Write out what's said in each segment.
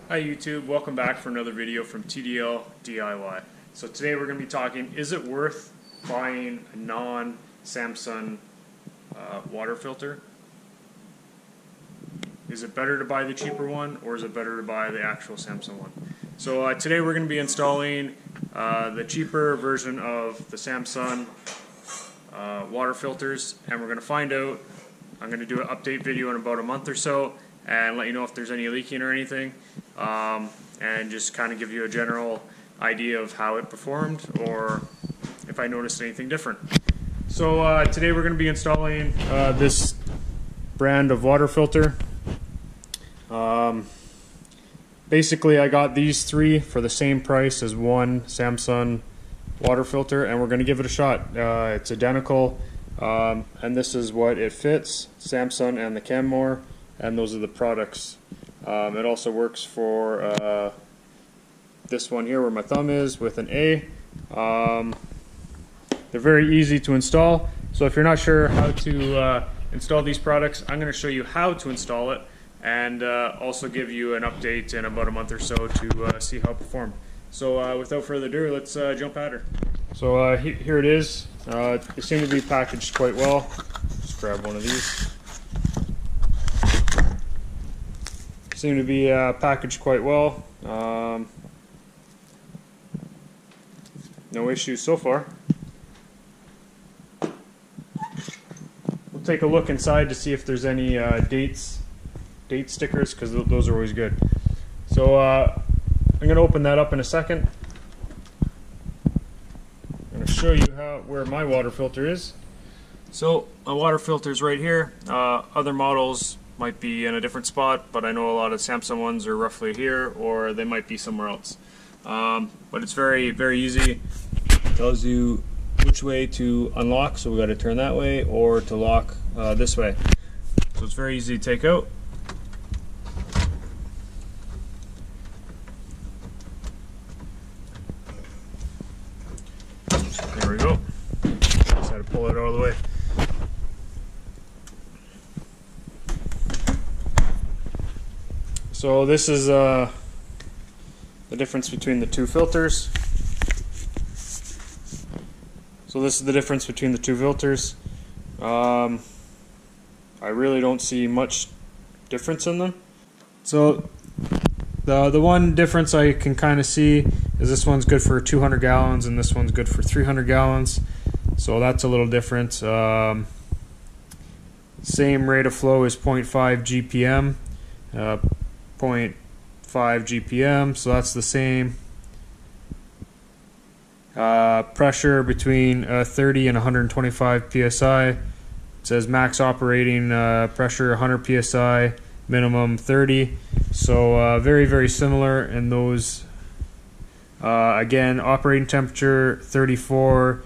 Hi YouTube, welcome back for another video from TDL DIY. So today we're going to be talking, is it worth buying a non-Samsung water filter? Is it better to buy the cheaper one, or is it better to buy the actual Samsung one? So today we're going to be installing the cheaper version of the Samsung water filters, and we're going to find out. I'm going to do an update video in about a month or so and let you know if there's any leaking or anything, and just kind of give you a general idea of how it performed or if I noticed anything different. So today we're going to be installing this brand of water filter. Basically I got these three for the same price as one Samsung water filter, and we're going to give it a shot. It's identical, and this is what it fits, Samsung and the Canmore, and those are the products. It also works for this one here where my thumb is with an A. They're very easy to install, so if you're not sure how to install these products, I'm going to show you how to install it, and also give you an update in about a month or so to see how it performed. So without further ado, let's jump at her. So here it is. They seem to be packaged quite well. Just grab one of these. Seem to be packaged quite well. No issues so far. We'll take a look inside to see if there's any date stickers, because those are always good. So I'm going to open that up in a second. I'm going to show you where my water filter is. So my water filter is right here. Other models might be in a different spot, but I know a lot of Samsung ones are roughly here, or they might be somewhere else. But it's very, very easy. It tells you which way to unlock, so we got to turn that way, or to lock this way. So it's very easy to take out. There we go. Just had to pull it out of the way. So this is the difference between the two filters. I really don't see much difference in them. So the one difference I can kind of see is this one's good for 200 gallons and this one's good for 300 gallons. So that's a little different. Same rate of flow is 0.5 GPM. 0.5 GPM, so that's the same. Pressure between 30 and 125 psi. It says max operating pressure 100 psi, minimum 30. So very, very similar in those. Again, operating temperature 34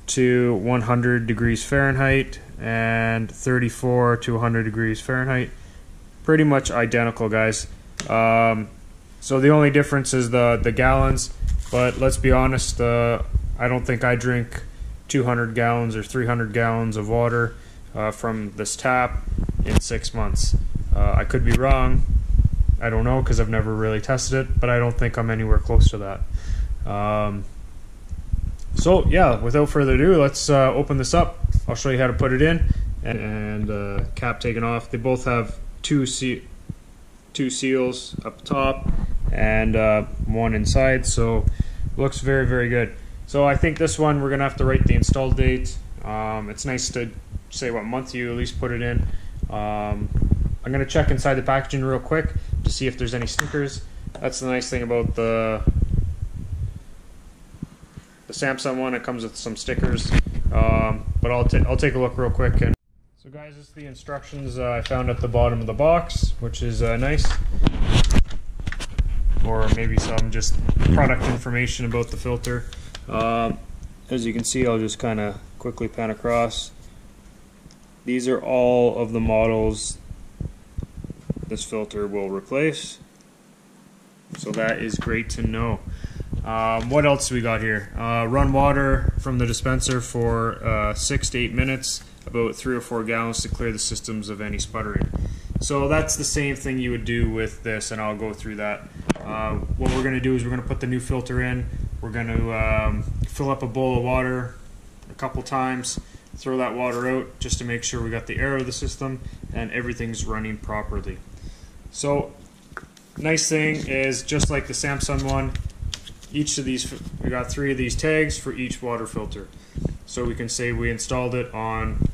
to 100 degrees Fahrenheit and 34 to 100 degrees Fahrenheit. Pretty much identical, guys. So the only difference is the gallons, but let's be honest, I don't think I drink 200 gallons or 300 gallons of water from this tap in 6 months. I could be wrong. I don't know, because I've never really tested it, but I don't think I'm anywhere close to that. So yeah, without further ado, let's open this up. I'll show you how to put it in, and cap taken off. They both have two seals up top and one inside, so looks very, very good. So I think this one we're gonna have to write the install date. It's nice to say what month you at least put it in. I'm gonna check inside the packaging real quick to see if there's any stickers. That's the nice thing about the Samsung one. It comes with some stickers, but I'll take a look real quick. So guys, this is the instructions I found at the bottom of the box, which is nice. Or maybe some just product information about the filter. As you can see, I'll just kind of quickly pan across. These are all of the models this filter will replace. So that is great to know. What else do we got here? Run water from the dispenser for 6 to 8 minutes, about 3 or 4 gallons to clear the systems of any sputtering. So that's the same thing you would do with this, and I'll go through that. What we're going to do is we're going to put the new filter in. We're going to fill up a bowl of water a couple times, throw that water out just to make sure we got the air out of the system and everything's running properly. So nice thing is, just like the Samsung one, each of these, we got 3 of these tags for each water filter. So we can say we installed it on,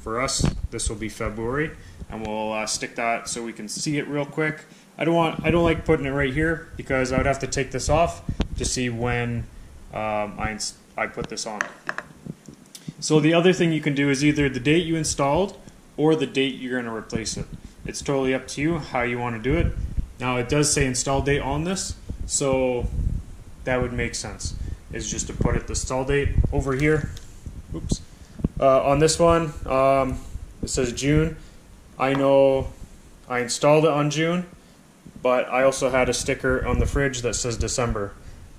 for us, this will be February, and we'll stick that so we can see it real quick. I don't like putting it right here because I would have to take this off to see when I put this on. So the other thing you can do is either the date you installed or the date you're going to replace it. It's totally up to you how you want to do it. Now it does say install date on this, so that would make sense, is just to put it the install date over here. Oops. On this one, it says June. I know I installed it on June, but I also had a sticker on the fridge that says December.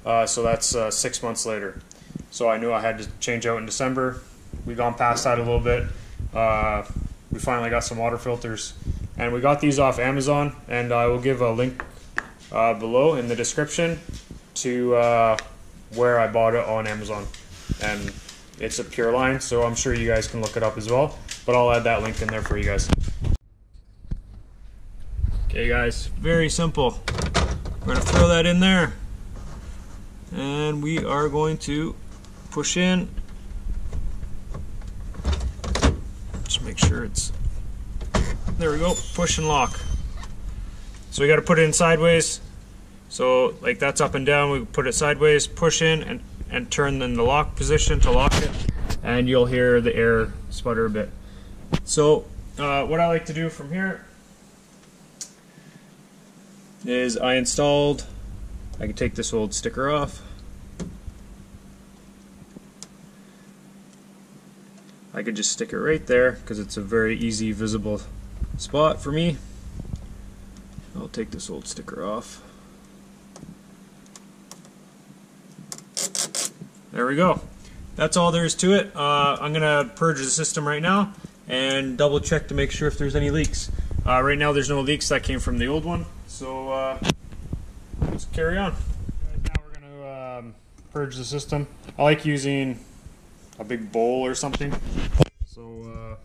So that's 6 months later. So I knew I had to change out in December. We've gone past that a little bit. We finally got some water filters, and we got these off Amazon, and I will give a link below in the description to where I bought it on Amazon. And it's a PureLine, so I'm sure you guys can look it up as well, but I'll add that link in there for you guys. Okay guys, very simple. We're going to throw that in there, and we are going to push in. Just make sure it's, there we go, push and lock. So we got to put it in sideways. So like that's up and down, we put it sideways, push in and turn in the lock position to lock it, and you'll hear the air sputter a bit. So what I like to do from here is I can take this old sticker off. I could just stick it right there because it's a very easy visible spot for me. I'll take this old sticker off. There we go. That's all there is to it. I'm gonna purge the system right now and double check to make sure if there's any leaks. Right now there's no leaks. That came from the old one. So let's carry on. Now we're gonna purge the system. I like using a big bowl or something. So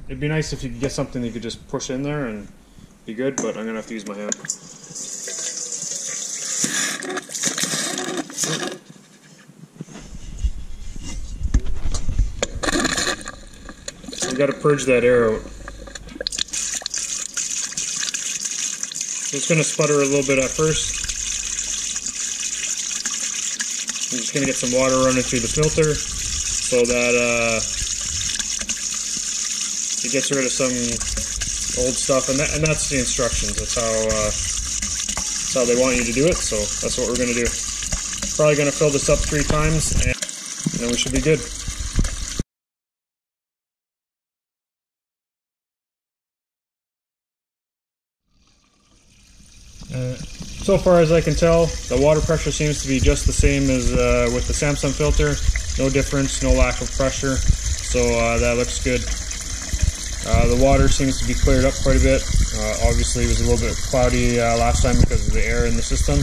it'd be nice if you could get something you could just push in there and be good, but I'm gonna have to use my hand. So you gotta purge that air out. It's gonna sputter a little bit at first. I'm just gonna get some water running through the filter so that it gets rid of some old stuff, and that's the instructions. That's how they want you to do it. So that's what we're gonna do. Probably gonna fill this up 3 times, and then we should be good. So far as I can tell, the water pressure seems to be just the same as with the Samsung filter. No difference, no lack of pressure, so that looks good. The water seems to be cleared up quite a bit. Obviously it was a little bit cloudy last time because of the air in the system,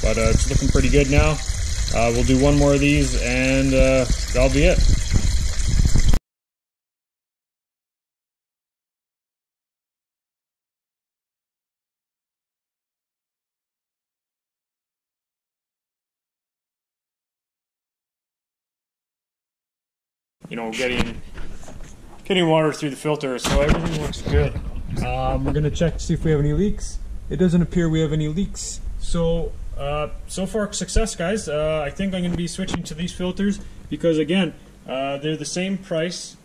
but it's looking pretty good now. We'll do one more of these, and that'll be it. You know, getting water through the filter, so everything looks good. We're gonna check to see if we have any leaks. It doesn't appear we have any leaks. So so far success, guys. I think I'm gonna be switching to these filters because again, they're the same price.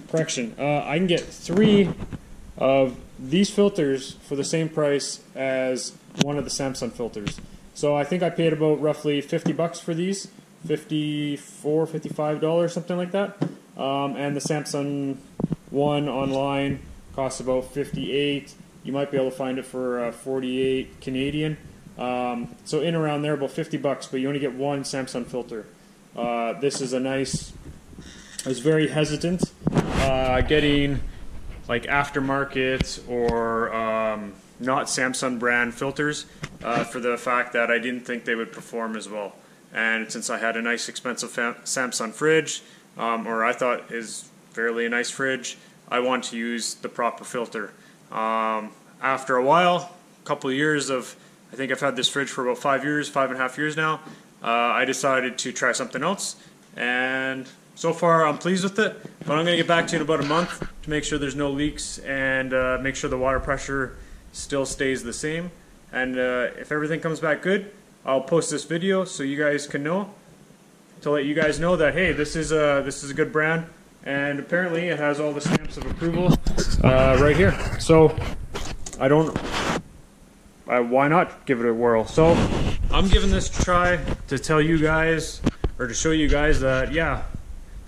Correction, I can get 3 of these filters for the same price as one of the Samsung filters. So I think I paid about roughly 50 bucks for these. $54, $55, something like that. And the Samsung one online costs about 58. You might be able to find it for 48 Canadian. So in around there, about 50 bucks, but you only get one Samsung filter. This is a nice, I was very hesitant getting like aftermarket or not Samsung brand filters for the fact that I didn't think they would perform as well. And since I had a nice expensive Samsung fridge, or I thought is fairly a nice fridge, I want to use the proper filter. After a while, a couple of years of, I think I've had this fridge for about 5 years, 5.5 years now, I decided to try something else, and so far I'm pleased with it, but I'm going to get back to you in about a month to make sure there's no leaks and make sure the water pressure still stays the same. And if everything comes back good, I'll post this video so you guys can know, to let you guys know that hey, this is a good brand, and apparently it has all the stamps of approval right here. So why not give it a whirl? So I'm giving this a try to tell you guys, or to show you guys that yeah,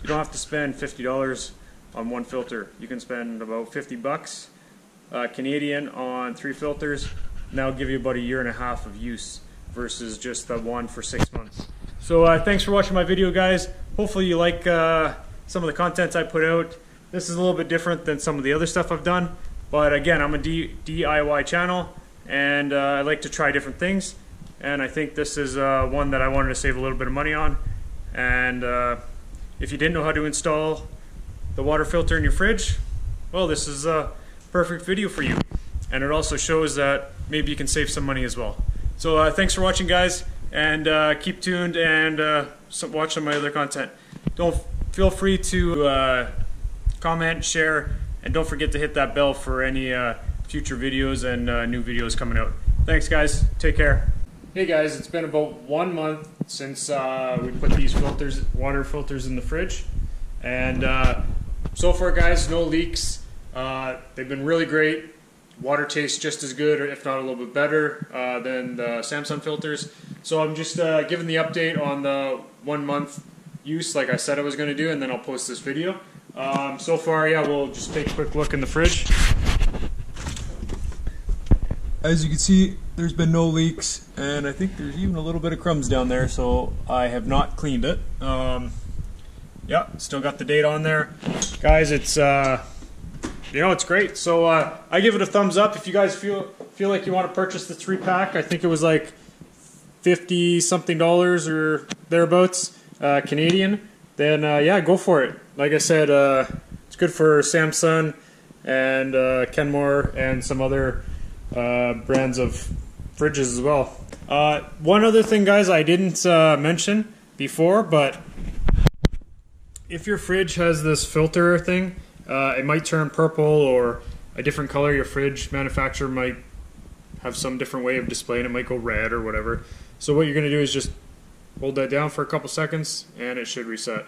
you don't have to spend $50 on one filter. You can spend about 50 bucks Canadian on 3 filters, and that'll give you about a year and a half of use versus just the one for 6 months. So thanks for watching my video, guys. Hopefully you like some of the content I put out. This is a little bit different than some of the other stuff I've done, but again, I'm a DIY channel, and I like to try different things, and I think this is one that I wanted to save a little bit of money on. And if you didn't know how to install the water filter in your fridge, well, this is a perfect video for you, and it also shows that maybe you can save some money as well. So thanks for watching, guys, and keep tuned and watch some of my other content. Feel free to comment, share, and don't forget to hit that bell for any future videos and new videos coming out. Thanks, guys. Take care. Hey guys, it's been about 1 month since we put these water filters in the fridge, and so far, guys, no leaks. They've been really great. Water tastes just as good, or if not a little bit better, than the Samsung filters. So I'm just giving the update on the 1 month use, like I said I was going to do, and then I'll post this video. So far, yeah, we'll just take a quick look in the fridge. As you can see, there's been no leaks, and I think there's even a little bit of crumbs down there, so I have not cleaned it. Yeah, still got the date on there. Guys, it's it's great. So I give it a thumbs up. If you guys feel like you want to purchase the 3-pack, I think it was like $50 something or thereabouts Canadian, then yeah, go for it. Like I said, it's good for Samsung and Kenmore and some other brands of fridges as well. One other thing, guys, I didn't mention before, but if your fridge has this filter thing, it might turn purple or a different color. Your fridge manufacturer might have some different way of displaying it. It might go red or whatever. So what you're going to do is just hold that down for a couple seconds and it should reset.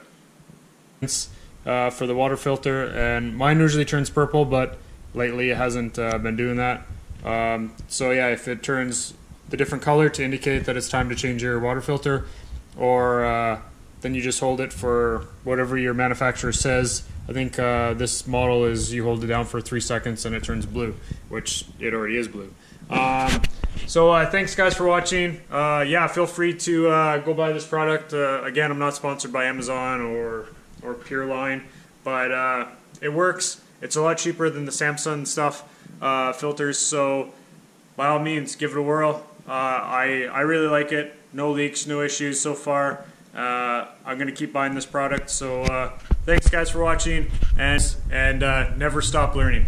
For the water filter, and mine usually turns purple, but lately it hasn't been doing that. So yeah, if it turns the different color to indicate that it's time to change your water filter, or then you just hold it for whatever your manufacturer says. I think this model is you hold it down for 3 seconds and it turns blue, which it already is blue. So thanks, guys, for watching. Yeah, feel free to go buy this product. Again, I'm not sponsored by Amazon or PureLine, but it works. It's a lot cheaper than the Samsung stuff, filters, so by all means, give it a whirl. I really like it. No leaks, no issues so far. I'm going to keep buying this product, so thanks, guys, for watching, and never stop learning.